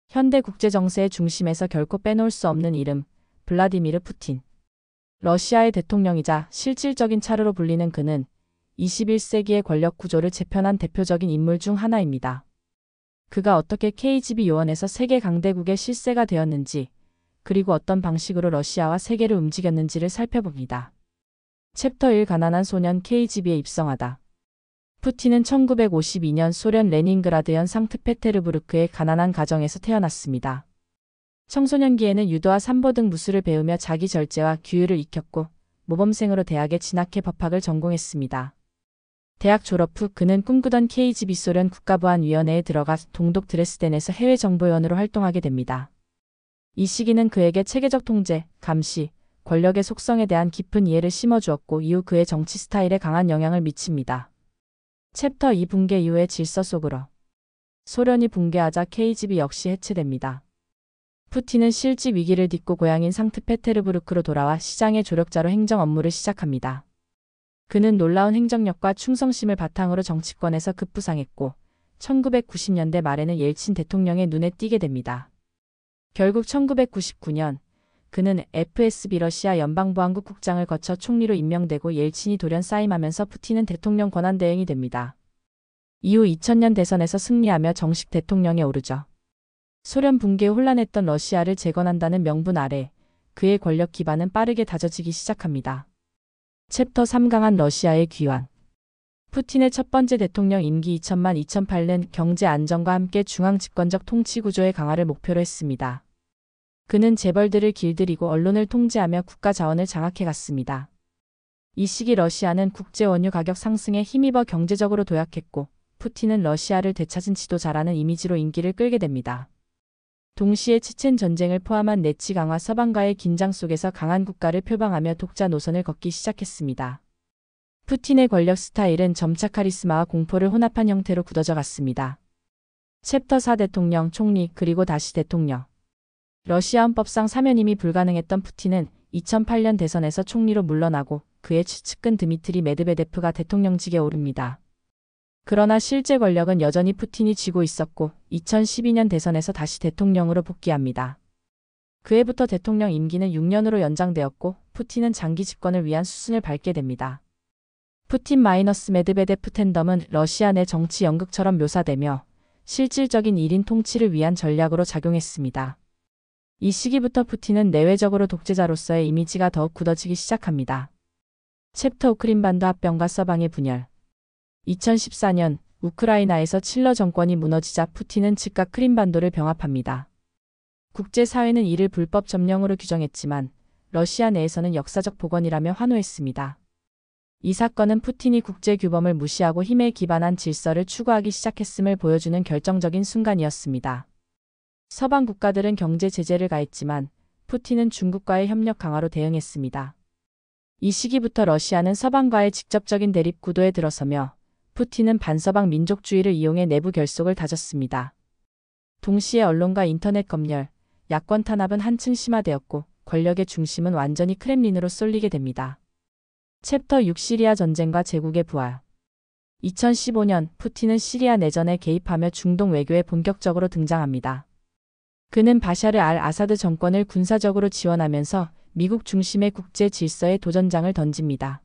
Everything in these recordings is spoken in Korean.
현대 국제 정세의 중심에서 결코 빼놓을 수 없는 이름, 블라디미르 푸틴. 러시아의 대통령이자 실질적인 차르로 불리는 그는 21세기의 권력 구조를 재편한 대표적인 인물 중 하나입니다. 그가 어떻게 KGB 요원에서 세계 강대국의 실세가 되었는지, 그리고 어떤 방식으로 러시아와 세계를 움직였는지를 살펴봅니다. 챕터 1 가난한 소년 KGB에 입성하다. 푸틴은 1952년 소련 레닌그라드현 상트페테르부르크의 가난한 가정에서 태어났습니다. 청소년기에는 유도와 삼보 등 무술을 배우며 자기 절제와 규율을 익혔고 모범생으로 대학에 진학해 법학을 전공했습니다. 대학 졸업 후 그는 꿈꾸던 KGB 소련 국가보안위원회에 들어가 동독 드레스덴에서 해외정보요원으로 활동하게 됩니다. 이 시기는 그에게 체계적 통제, 감시, 권력의 속성에 대한 깊은 이해를 심어주었고 이후 그의 정치 스타일에 강한 영향을 미칩니다. 챕터 2 붕괴 이후의 질서 속으로. 소련이 붕괴하자 KGB 역시 해체됩니다. 푸틴은 실지 위기를 딛고 고향인 상트페테르부르크로 돌아와 시장의 조력자로 행정 업무를 시작합니다. 그는 놀라운 행정력과 충성심을 바탕으로 정치권에서 급부상했고 1990년대 말에는 옐친 대통령의 눈에 띄게 됩니다. 결국 1999년 그는 FSB 러시아 연방보안국 국장을 거쳐 총리로 임명되고 옐친이 돌연 사임하면서 푸틴은 대통령 권한대행이 됩니다. 이후 2000년 대선에서 승리하며 정식 대통령에 오르죠. 소련 붕괴에 혼란했던 러시아를 재건한다는 명분 아래 그의 권력 기반은 빠르게 다져지기 시작합니다. 챕터 3 강한 러시아의 귀환. 푸틴의 첫 번째 대통령 임기 2000-2008년 경제 안정과 함께 중앙 집권적 통치 구조의 강화를 목표로 했습니다. 그는 재벌들을 길들이고 언론을 통제하며 국가 자원을 장악해 갔습니다. 이 시기 러시아는 국제 원유 가격 상승에 힘입어 경제적으로 도약했고 푸틴은 러시아를 되찾은 지도자라는 이미지로 인기를 끌게 됩니다. 동시에 체첸 전쟁을 포함한 내치 강화 서방과의 긴장 속에서 강한 국가를 표방하며 독자 노선을 걷기 시작했습니다. 푸틴의 권력 스타일은 점차 카리스마와 공포를 혼합한 형태로 굳어져 갔습니다. 챕터 4 대통령, 총리, 그리고 다시 대통령. 러시아 헌법상 사면임이 불가능했던 푸틴은 2008년 대선에서 총리로 물러나고 그의 측근 드미트리 메드베데프가 대통령직에 오릅니다. 그러나 실제 권력은 여전히 푸틴이 쥐고 있었고 2012년 대선에서 다시 대통령으로 복귀합니다. 그해부터 대통령 임기는 6년으로 연장되었고 푸틴은 장기 집권을 위한 수순을 밟게 됩니다. 푸틴 마이너스 메드베데프 탠덤은 러시아 내 정치 연극처럼 묘사되며 실질적인 1인 통치를 위한 전략으로 작용했습니다. 이 시기부터 푸틴은 내외적으로 독재자로서의 이미지가 더욱 굳어지기 시작합니다. 챕터 5 크림반도 합병과 서방의 분열. 2014년 우크라이나에서 칠러 정권이 무너지자 푸틴은 즉각 크림반도를 병합합니다. 국제사회는 이를 불법 점령으로 규정했지만 러시아 내에서는 역사적 복원이라며 환호했습니다. 이 사건은 푸틴이 국제규범을 무시하고 힘에 기반한 질서를 추구하기 시작했음을 보여주는 결정적인 순간이었습니다. 서방 국가들은 경제 제재를 가했지만 푸틴은 중국과의 협력 강화로 대응했습니다. 이 시기부터 러시아는 서방과의 직접적인 대립 구도에 들어서며 푸틴은 반서방 민족주의를 이용해 내부 결속을 다졌습니다. 동시에 언론과 인터넷 검열, 야권 탄압은 한층 심화되었고 권력의 중심은 완전히 크렘린으로 쏠리게 됩니다. 챕터 6 시리아 전쟁과 제국의 부활. 2015년 푸틴은 시리아 내전에 개입하며 중동 외교에 본격적으로 등장합니다. 그는 바샤르 알 아사드 정권을 군사적으로 지원하면서 미국 중심의 국제 질서에 도전장을 던집니다.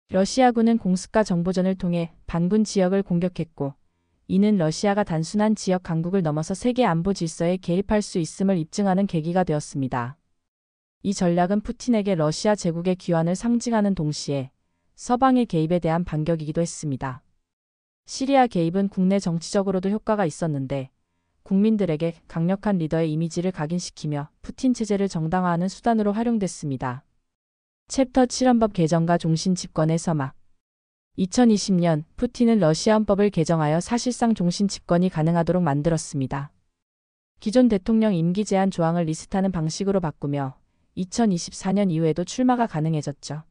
러시아군은 공습과 정보전을 통해 반군 지역을 공격했고 이는 러시아가 단순한 지역 강국을 넘어서 세계 안보 질서에 개입할 수 있음을 입증하는 계기가 되었습니다. 이 전략은 푸틴에게 러시아 제국의 귀환을 상징하는 동시에 서방의 개입에 대한 반격이기도 했습니다. 시리아 개입은 국내 정치적으로도 효과가 있었는데 국민들에게 강력한 리더의 이미지를 각인시키며 푸틴 체제를 정당화하는 수단으로 활용됐습니다. 챕터 7 헌법 개정과 종신 집권의 서막. 2020년 푸틴은 러시아 헌법을 개정하여 사실상 종신 집권이 가능하도록 만들었습니다. 기존 대통령 임기 제한 조항을 리스트하는 방식으로 바꾸며 2024년 이후에도 출마가 가능해졌죠.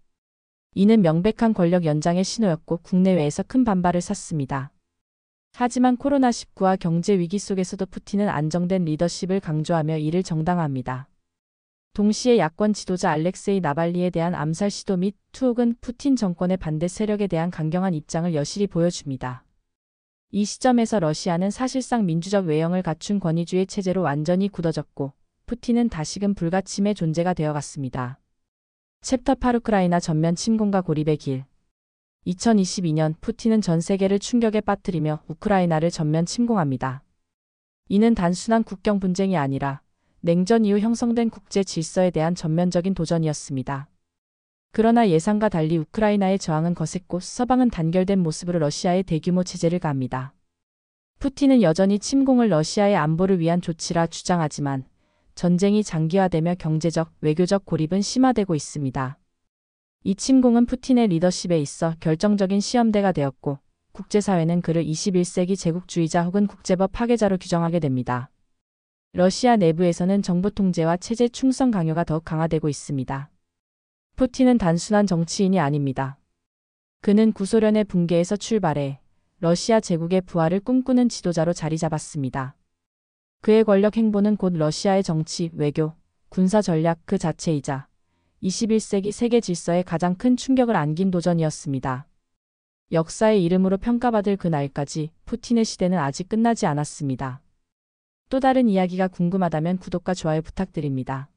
이는 명백한 권력 연장의 신호였고 국내외에서 큰 반발을 샀습니다. 하지만 코로나19와 경제 위기 속에서도 푸틴은 안정된 리더십을 강조하며 이를 정당화합니다. 동시에 야권 지도자 알렉세이 나발리에 대한 암살 시도 및 투옥은 푸틴 정권의 반대 세력에 대한 강경한 입장을 여실히 보여줍니다. 이 시점에서 러시아는 사실상 민주적 외형을 갖춘 권위주의 체제로 완전히 굳어졌고 푸틴은 다시금 불가침의 존재가 되어갔습니다. 챕터 8 우크라이나 전면 침공과 고립의 길. 2022년 푸틴은 전 세계를 충격에 빠뜨리며 우크라이나를 전면 침공합니다. 이는 단순한 국경 분쟁이 아니라 냉전 이후 형성된 국제 질서에 대한 전면적인 도전이었습니다. 그러나 예상과 달리 우크라이나의 저항은 거셌고 서방은 단결된 모습으로 러시아의 대규모 제재를 가합니다. 푸틴은 여전히 침공을 러시아의 안보를 위한 조치라 주장하지만 전쟁이 장기화되며 경제적, 외교적 고립은 심화되고 있습니다. 이 침공은 푸틴의 리더십에 있어 결정적인 시험대가 되었고 국제사회는 그를 21세기 제국주의자 혹은 국제법 파괴자로 규정하게 됩니다. 러시아 내부에서는 정부 통제와 체제 충성 강요가 더욱 강화되고 있습니다. 푸틴은 단순한 정치인이 아닙니다. 그는 구소련의 붕괴에서 출발해 러시아 제국의 부활을 꿈꾸는 지도자로 자리 잡았습니다. 그의 권력 행보는 곧 러시아의 정치, 외교, 군사 전략 그 자체이자 21세기 세계 질서에 가장 큰 충격을 안긴 도전이었습니다. 역사의 이름으로 평가받을 그날까지 푸틴의 시대는 아직 끝나지 않았습니다. 또 다른 이야기가 궁금하다면 구독과 좋아요 부탁드립니다.